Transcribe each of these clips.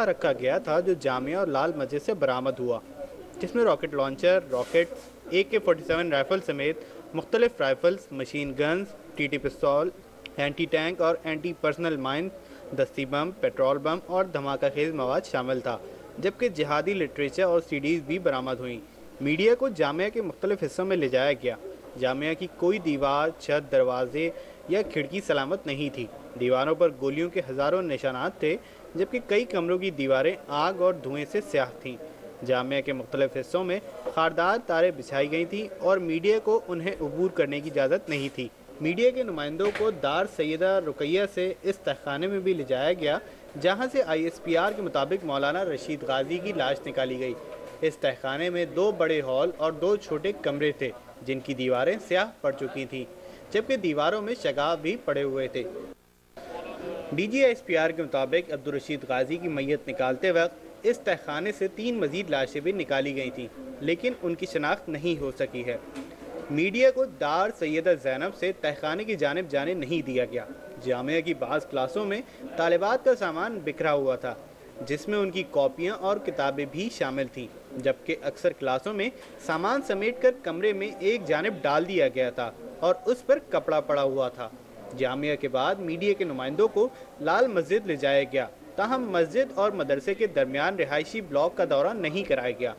रखा गया था जो जामिया और लाल मस्जिद से बरामद हुआ, जिसमें rocket launcher, rocket, AK-47 rifle समेत मुख्तलिफ राइफल्स, मशीन गन्स, TT पिस्तौल, एंटी टैंक और एंटी पर्सनल माइन, दस्ती बम, पेट्रोल बम और धमाका खेज मवाद शामिल था, जबकि जिहादी लिटरेचर और CDs भी बरामद हुई। मीडिया को जामिया के मुख्तलिफ हिस्सों में ले जाया गया। जामिया की कोई दीवार, छत, दरवाजे या खिड़की सलामत नहीं थी। दीवारों पर गोलियों के हज़ारों निशानात थे, जबकि कई कमरों की दीवारें आग और धुएं से स्याह थीं। जामिया के मुख्तलिफ हिस्सों में खारदार तारें बिछाई गई थीं और मीडिया को उन्हें अबूर करने की इजाज़त नहीं थी। मीडिया के नुमाइंदों को दार सैयदा रुकैया से इस तहखाने में भी ले जाया गया, जहां से ISPR के मुताबिक मौलाना रशीद गाजी की लाश निकाली गई। इस तहखाने में 2 बड़े हॉल और 2 छोटे कमरे थे, जिनकी दीवारें स्याह पड़ चुकी थीं, जबकि दीवारों में शगाफ भी पड़े हुए थे। DG ISPR के मुताबिक अब्दुल रशीद गाजी की मैयत निकालते वक्त इस तहखाने से 3 मजीद लाशें भी निकाली गई थीं, लेकिन उनकी शनाख्त नहीं हो सकी है। मीडिया को दार सैयदा ज़ैनब से तहखाने की जानिब जाने नहीं दिया गया। जामिया की बाज़ क्लासों में तालिबात का सामान बिखरा हुआ था, जिसमें उनकी कॉपियाँ और किताबें भी शामिल थीं, जबकि अक्सर क्लासों में सामान समेटकर कमरे में एक जानिब डाल दिया गया था और उस पर कपड़ा पड़ा हुआ था। जामिया के बाद मीडिया के नुमाइंदों को लाल मस्जिद ले जाया गया, ताहम मस्जिद और मदरसे के दरमियान रिहायशी ब्लॉक का दौरा नहीं कराया गया।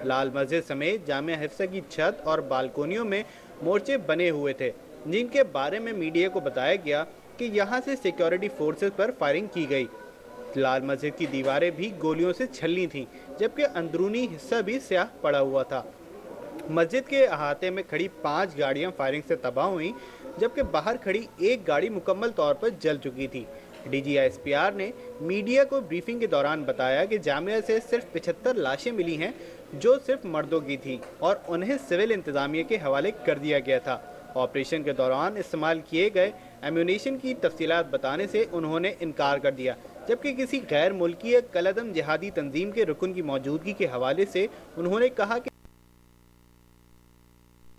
लाल मस्जिद समेत जामिया हिफ्सा की छत और बालकोनियों में मोर्चे बने हुए थे, जिनके बारे में मीडिया को बताया गया कि यहाँ से सिक्योरिटी फोर्सेस पर फायरिंग की गई। लाल मस्जिद की दीवारें भी गोलियों से छलनी थीं, जबकि अंदरूनी हिस्सा भी स्याह पड़ा हुआ था। मस्जिद के अहाते में खड़ी 5 गाड़ियाँ फायरिंग से तबाह हुईं, जबकि बाहर खड़ी एक गाड़ी मुकम्मल तौर पर जल चुकी थी। DG ISPR ने मीडिया को ब्रीफिंग के दौरान बताया कि जामिया से सिर्फ 75 लाशें मिली हैं, जो सिर्फ मर्दों की थी और उन्हें सिविल इंतज़ामिया के हवाले कर दिया गया था। ऑपरेशन के दौरान इस्तेमाल किए गए एम्यूनेशन की तफसीलात बताने से उन्होंने इनकार कर दिया, जबकि किसी गैर मुल्की या कलअदम जिहादी तंजीम के रुकन की मौजूदगी के हवाले से उन्होंने कहा कि